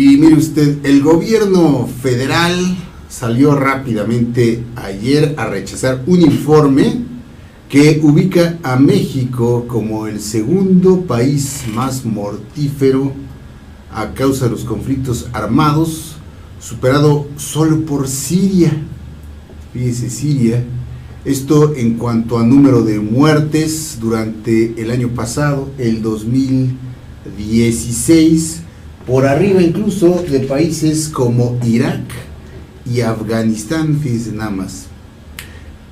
Y mire usted, el gobierno federal salió rápidamente ayer a rechazar un informe que ubica a México como el segundo país más mortífero a causa de los conflictos armados, superado solo por Siria. Fíjese, Siria. Esto en cuanto a número de muertes durante el año pasado, el 2016, por arriba incluso de países como Irak y Afganistán, fíjense nada más.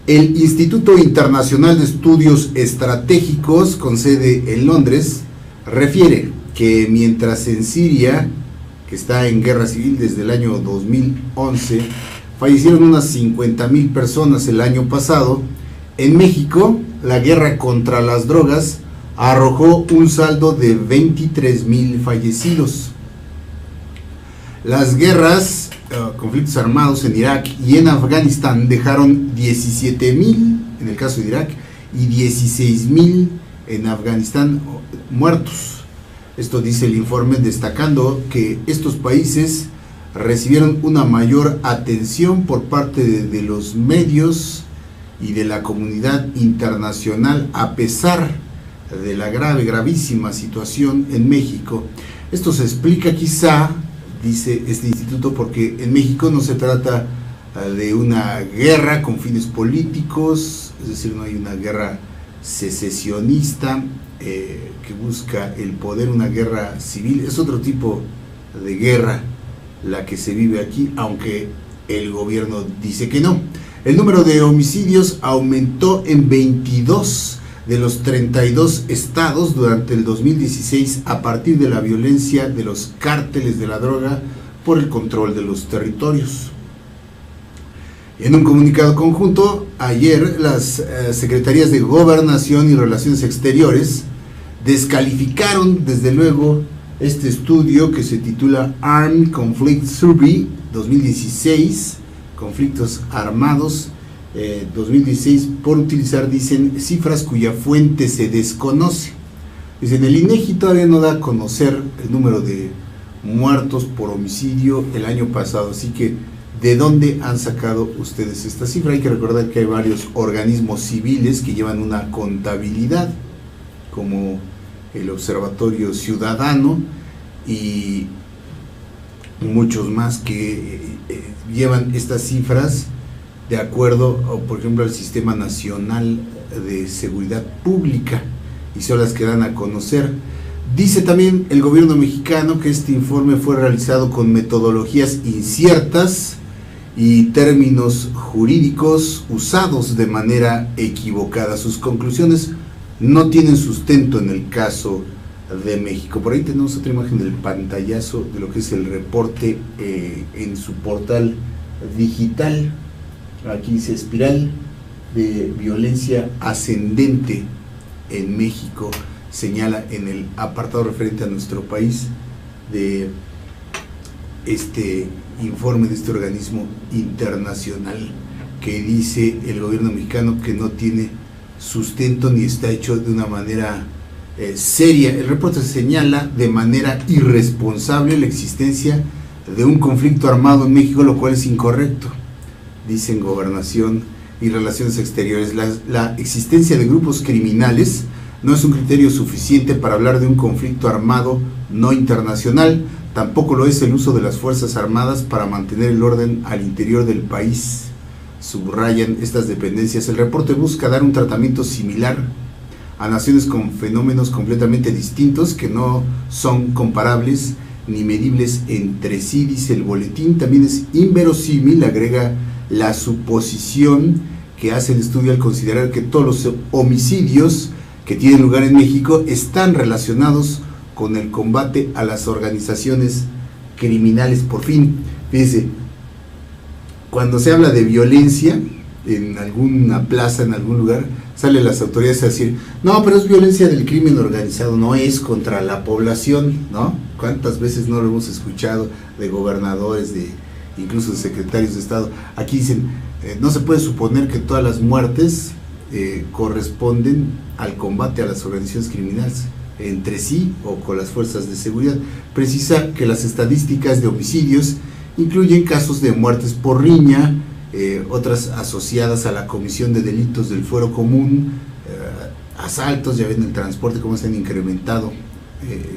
El Instituto Internacional de Estudios Estratégicos, con sede en Londres, refiere que mientras en Siria, que está en guerra civil desde el año 2011, fallecieron unas 50,000 personas el año pasado, en México la guerra contra las drogas arrojó un saldo de 23,000 fallecidos. Las guerras, conflictos armados en Irak y en Afganistán dejaron 17,000 en el caso de Irak y 16,000 en Afganistán muertos. Esto dice el informe, destacando que estos países recibieron una mayor atención por parte de los medios y de la comunidad internacional a pesar de la gravísima situación en México. Esto se explica quizá, dice este instituto, porque en México no se trata de una guerra con fines políticos, es decir, no hay una guerra secesionista que busca el poder, una guerra civil, es otro tipo de guerra la que se vive aquí, aunque el gobierno dice que no. El número de homicidios aumentó en 22 de los 32 estados durante el 2016 a partir de la violencia de los cárteles de la droga por el control de los territorios. En un comunicado conjunto, ayer las Secretarías de Gobernación y Relaciones Exteriores descalificaron desde luego este estudio que se titula Armed Conflict Survey 2016, conflictos armados 2016, por utilizar, dicen, cifras cuya fuente se desconoce. Dicen, el INEGI todavía no da a conocer el número de muertos por homicidio el año pasado, así que ¿de dónde han sacado ustedes esta cifra? Hay que recordar que hay varios organismos civiles que llevan una contabilidad, como el Observatorio Ciudadano y muchos más que llevan estas cifras de acuerdo, por ejemplo, al Sistema Nacional de Seguridad Pública, y son las que dan a conocer. Dice también el gobierno mexicano que este informe fue realizado con metodologías inciertas y términos jurídicos usados de manera equivocada. Sus conclusiones no tienen sustento en el caso de México. Por ahí tenemos otra imagen del pantallazo de lo que es el reporte en su portal digital. Aquí dice espiral de violencia ascendente en México, señala en el apartado referente a nuestro país de este informe de este organismo internacional, que dice el gobierno mexicano que no tiene sustento ni está hecho de una manera seria. El reporte señala de manera irresponsable la existencia de un conflicto armado en México, lo cual es incorrecto. Dicen Gobernación y Relaciones Exteriores, la existencia de grupos criminales no es un criterio suficiente para hablar de un conflicto armado no internacional, tampoco lo es el uso de las Fuerzas Armadas para mantener el orden al interior del país, subrayan estas dependencias. El reporte busca dar un tratamiento similar a naciones con fenómenos completamente distintos que no son comparables ni medibles entre sí, dice el boletín. También es inverosímil, agrega la suposición que hace el estudio al considerar que todos los homicidios que tienen lugar en México están relacionados con el combate a las organizaciones criminales. Por fin, fíjense, cuando se habla de violencia en alguna plaza, en algún lugar, salen las autoridades a decir, no, pero es violencia del crimen organizado, no es contra la población, ¿no? ¿Cuántas veces no lo hemos escuchado de gobernadores, de incluso de secretarios de Estado? Aquí dicen, no se puede suponer que todas las muertes corresponden al combate a las organizaciones criminales. entre sí o con las fuerzas de seguridad. Precisa que las estadísticas de homicidios incluyen casos de muertes por riña, otras asociadas a la comisión de delitos del fuero común, asaltos, ya ven el transporte cómo se han incrementado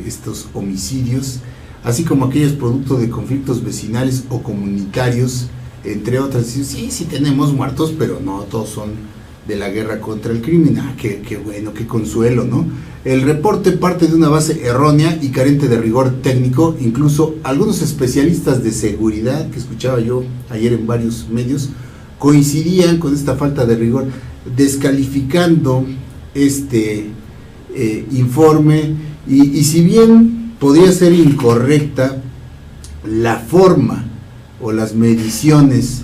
estos homicidios, así como aquellos producto de conflictos vecinales o comunitarios, entre otras. Sí tenemos muertos, pero no todos son de la guerra contra el crimen. Qué bueno, qué consuelo, ¿no? El reporte parte de una base errónea y carente de rigor técnico. Incluso algunos especialistas de seguridad que escuchaba yo ayer en varios medios coincidían con esta falta de rigor, descalificando este informe, y si bien podría ser incorrecta la forma o las mediciones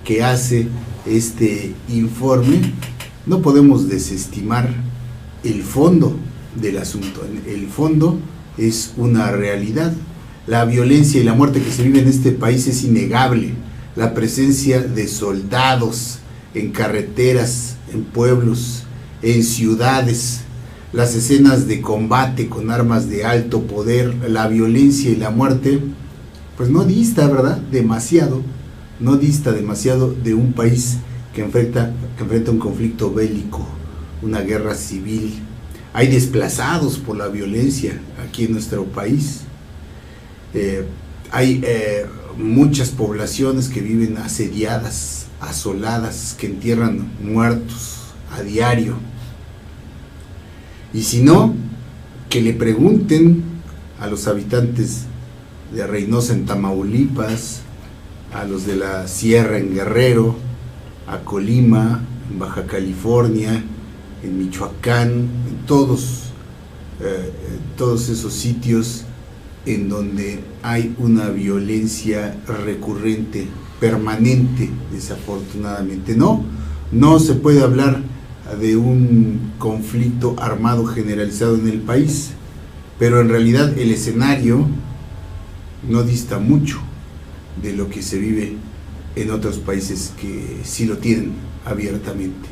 que hace este informe, no podemos desestimar el fondo del asunto. El fondo es una realidad. La violencia y la muerte que se vive en este país es innegable. La presencia de soldados en carreteras, en pueblos, en ciudades, las escenas de combate con armas de alto poder, la violencia y la muerte, pues no dista, ¿verdad? No dista demasiado de un país que enfrenta un conflicto bélico, una guerra civil. Hay desplazados por la violencia aquí en nuestro país. Hay muchas poblaciones que viven asediadas, asoladas, que entierran muertos a diario. Y si no, que le pregunten a los habitantes de Reynosa en Tamaulipas, a los de la Sierra en Guerrero, a Colima, en Baja California, en Michoacán, en todos esos sitios en donde hay una violencia recurrente, permanente, desafortunadamente. No se puede hablar de un conflicto armado generalizado en el país, pero en realidad el escenario no dista mucho de lo que se vive en otros países que sí lo tienen abiertamente.